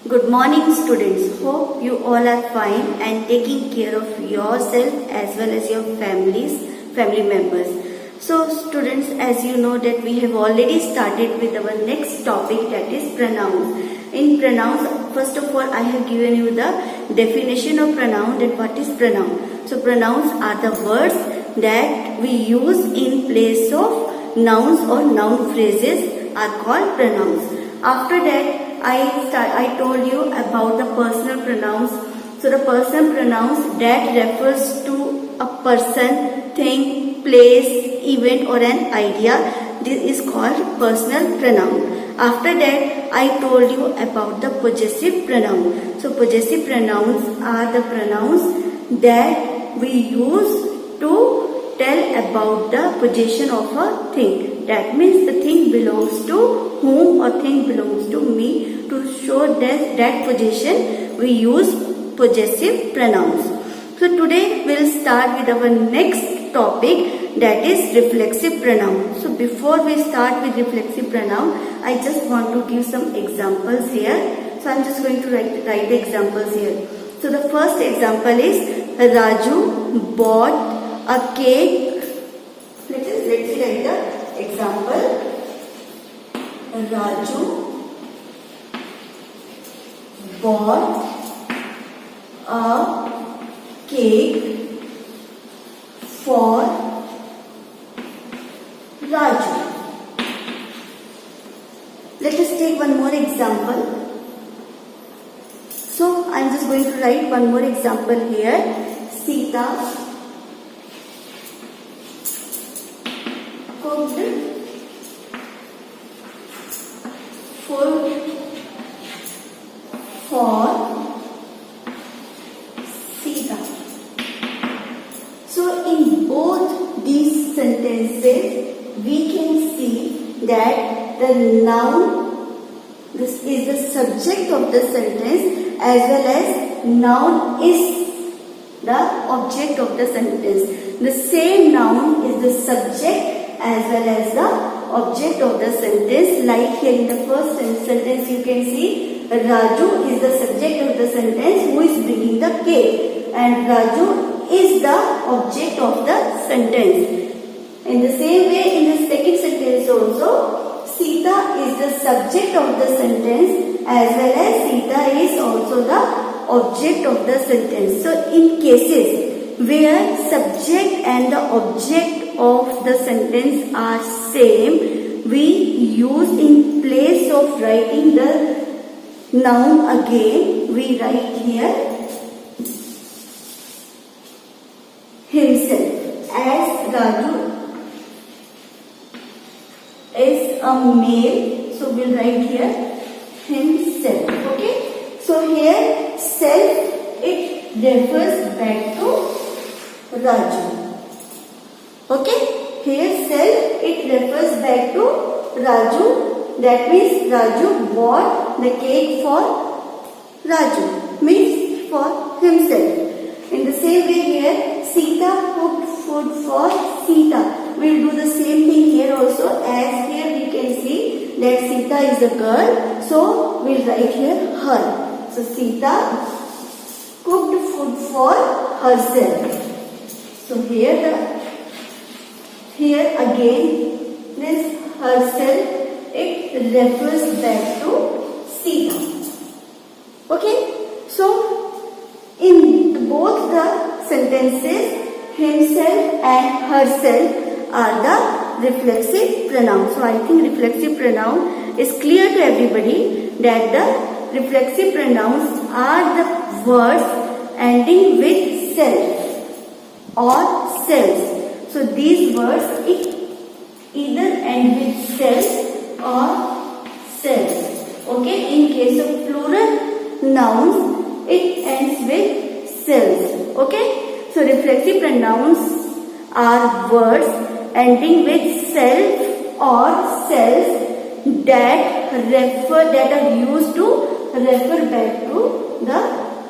Good morning students. Hope you all are fine and taking care of yourself as well as your family members. So students, as you know that we have already started with our next topic, that is pronouns. In pronouns, first of all I have given you the definition of pronoun, that what is pronoun. So pronouns are the words that we use in place of nouns or noun phrases are called pronouns. After that I told you about the personal pronouns. So the personal pronouns that refers to a person, thing, place, event or an idea. This is called personal pronoun. After that I told you about the possessive pronoun. So possessive pronouns are the pronouns that we use to tell about the possession of a thing. That means the thing belongs to whom or thing belongs to me. To show that possession, we use possessive pronouns. So today we'll start with our next topic, that is reflexive pronoun. So before we start with reflexive pronoun, I just want to give some examples here. So I'm just going to write the examples here. So the first example is Raju bought a cake. Let's write the example. Raju bought a cake for Raju. Let us take one more example. So I am just going to write one more example here. Sita cooked food for Sita. So in both these sentences we can see that the noun, this is the subject of the sentence, as well as noun is the object of the sentence. The same noun is the subject as well as the object of the sentence. Like here in the first sentence you can see Raju is the subject of the sentence who is bringing the cake, and Raju is the object of the sentence. In the same way, in the second sentence also, Sita is the subject of the sentence as well as Sita is also the object of the sentence. So in cases where subject and the object of the sentence are same, we use in place of writing the noun again, we write here himself, as Raju is a male, so we'll write here himself. Okay, so here self, it refers back to Raju. Okay, here self, it refers back to Raju. That means Raju bought the cake for Raju, means for himself. In the same way here, Sita cooked food for Sita. We will do the same thing here also, as here we can see that Sita is a girl. So we will write here her. So Sita cooked food for herself. So here again this herself, it refers back to Sita. Okay, so in both the sentences, himself and herself are the reflexive pronouns. So I think reflexive pronoun is clear to everybody, that the reflexive pronouns are the words ending with self or selves. So these words, it either end with self or self. Okay, in case of plural nouns, it ends with selves. Okay, so reflexive pronouns are words ending with self or selves that are used to refer back to the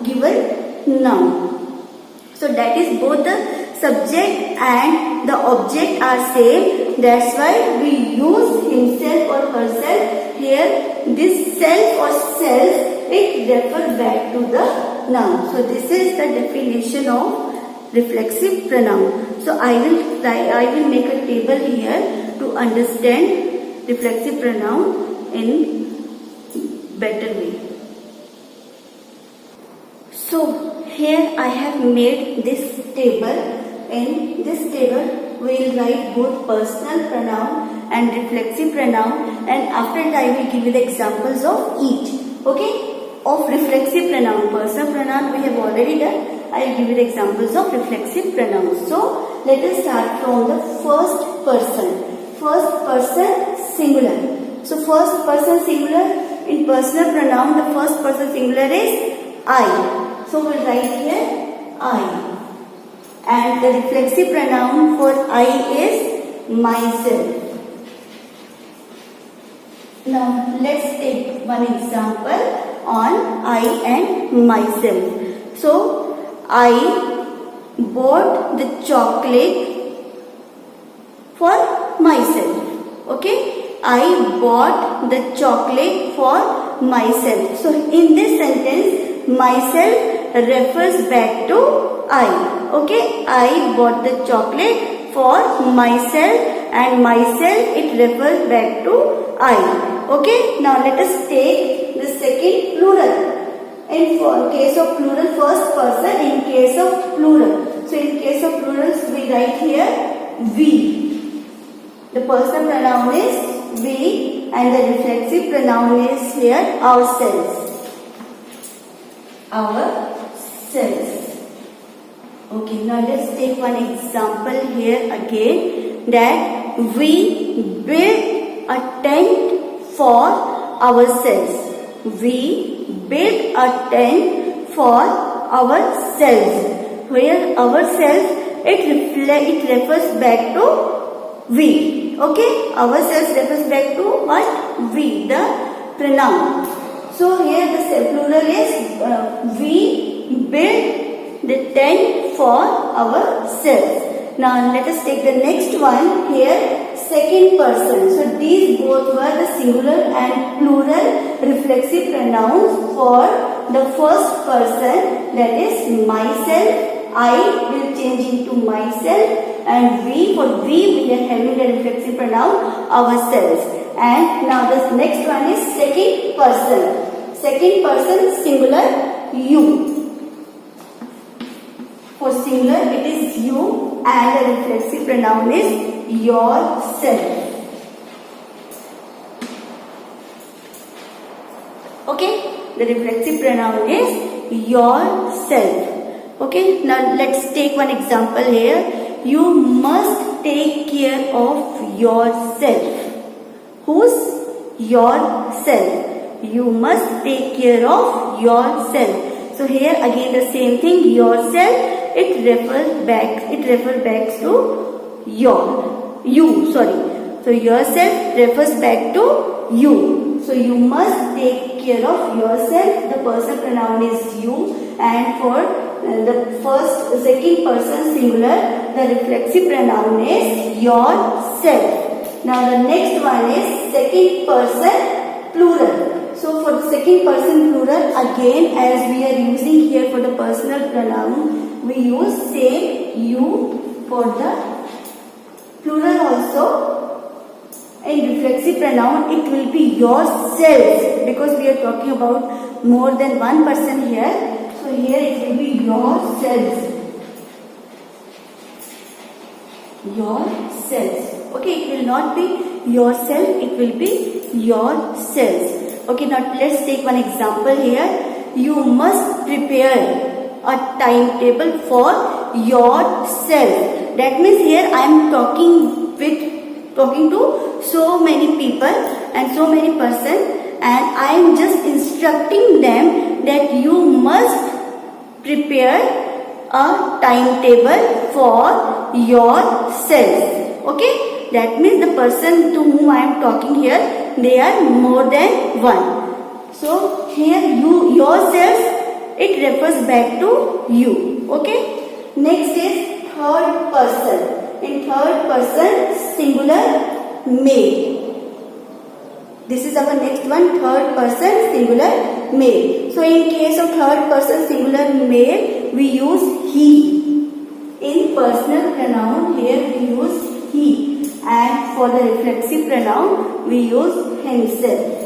given noun. So that is both the subject and the object are same. That's why we use himself or herself. Here this self or self, it refers back to the noun. So this is the definition of reflexive pronoun. So I will make a table here to understand reflexive pronoun in better way. So here I have made this table. In this table we will write both personal pronoun and reflexive pronoun, and after that I will give you the examples of each. Okay? Of reflexive pronoun. Personal pronoun we have already done. I will give you the examples of reflexive pronouns. So let us start from the first person. First person singular. So first person singular, in personal pronoun the first person singular is I. So we will write here I. And the reflexive pronoun for I is myself. Now let's take one example on I and myself. So I bought the chocolate for myself. Okay? I bought the chocolate for myself. So in this sentence, myself refers back to I. Okay, I bought the chocolate for myself, and myself it refers back to I. Okay, now let us take the second plural. In case of plural, first person, in case of plural. So in case of plurals we write here we. The personal pronoun is we and the reflexive pronoun is here ourselves. Ourselves. Okay, now let's take one example here again, that we build a tent for ourselves. We build a tent for ourselves. Where ourselves, it refers back to we. Okay, ourselves refers back to what? We, the pronoun. So here the plural is we build the tent for ourselves. Now let us take the next one here, second person. So these both were the singular and plural reflexive pronouns for the first person, that is myself. I will change into myself, and we are having the reflexive pronoun ourselves. And now the next one is second person. Second person singular you. For singular it is you, and the reflexive pronoun is yourself. Okay, the reflexive pronoun is yourself. Okay, now let's take one example here. You must take care of yourself. Who's yourself? You must take care of yourself. So here again the same thing, yourself. It refers back to you. So yourself refers back to you. So you must take care of yourself. The personal pronoun is you, and for the second person singular, the reflexive pronoun is yourself. Now the next one is second person plural. So for the second person plural, again as we are using here for the personal pronoun, we use same you for the plural also. In reflexive pronoun, it will be yourself, because we are talking about more than one person here. So here it will be yourself. Yourself. Okay, it will not be yourself, it will be yourself. Okay, now let's take one example here. You must prepare a timetable for yourself. That means here I am talking to so many people and so many persons, and I am just instructing them that you must prepare a timetable for yourself. Okay, that means the person to whom I am talking here, they are more than one. So here yourself, it refers back to you. Okay, next is third person. In third person singular me. This is our next one, third person singular male. So in case of third person singular male, we use he. In personal pronoun, here we use he, and for the reflexive pronoun, we use himself.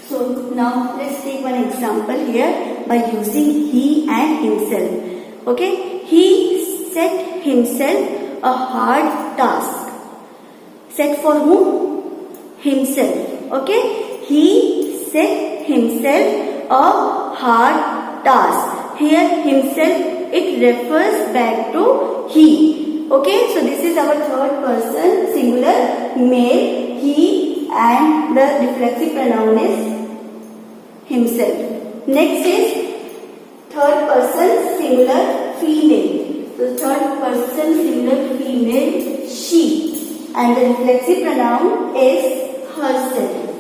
So now let's take one example here by using he and himself. Okay, he set himself a hard task. Set for whom? Himself. Okay, he set himself a hard task. Here himself, it refers back to he. Okay, so this is our third person singular male, he, and the reflexive pronoun is himself. Next is third person singular female. So third person singular female, she, and the reflexive pronoun is herself.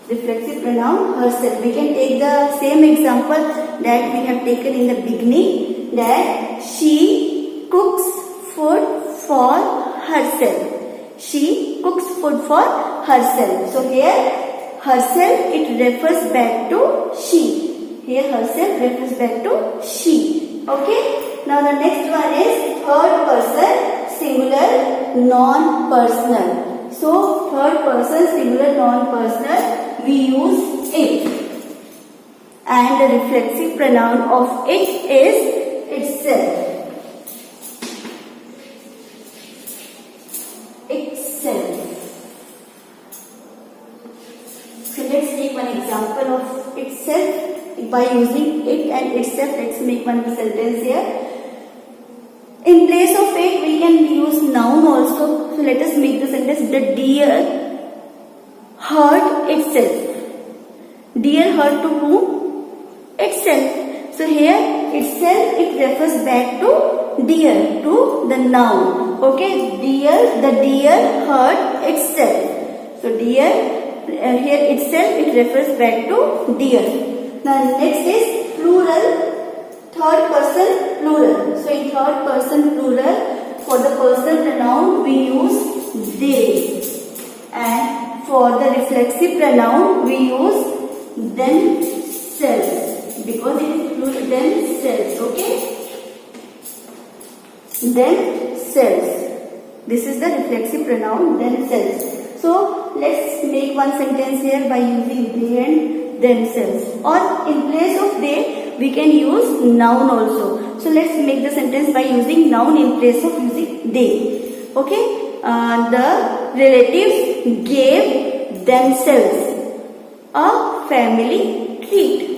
Reflexive pronoun herself. We can take the same example that we have taken in the beginning, that she cooks food for herself. She cooks food for herself. So here herself, it refers back to she. Here herself refers back to she. Okay. Now the next one is third person singular non-personal. So third person singular non-personal, we use it, and the reflexive pronoun of it is itself. So let's take one example of itself. By using it and itself, let's make one sentence here. In place of it, we can use noun also. So let us make the sentence, the deer heard itself. Deer heard to whom? Itself. So here itself, it refers back to deer, to the noun. Okay, deer, the deer heard itself. So deer, here itself, it refers back to deer. Now next is plural, third person plural. So in third person plural, for the personal pronoun, we use they. And for the reflexive pronoun, we use themselves. Because it is plural, themselves. Okay? Themselves. This is the reflexive pronoun, themselves. So let's make one sentence here by using they and themselves. Or in place of they, we can use noun also. So let's make the sentence by using noun in place of using they. Okay? The relatives gave themselves a family treat.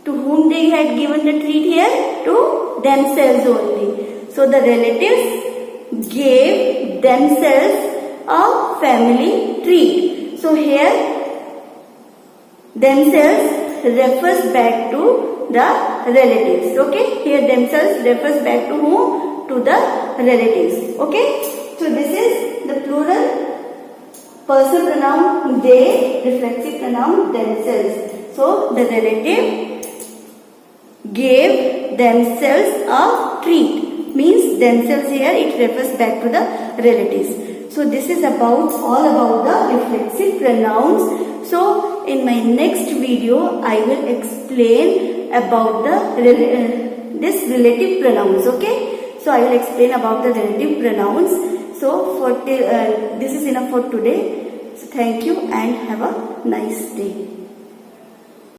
To whom they had given the treat here? To themselves only. So the relatives gave themselves a family treat. So here themselves refers back to the relatives. Okay, here themselves refers back to whom? To the relatives. Okay, so this is the plural person pronoun they, reflexive pronoun themselves. So the relative gave themselves a treat, means themselves here, it refers back to the relatives. So this is all about the reflexive pronouns. So in my next video, I will explain about this relative pronouns. Okay, so I will explain about the relative pronouns. So for this is enough for today. So thank you and have a nice day.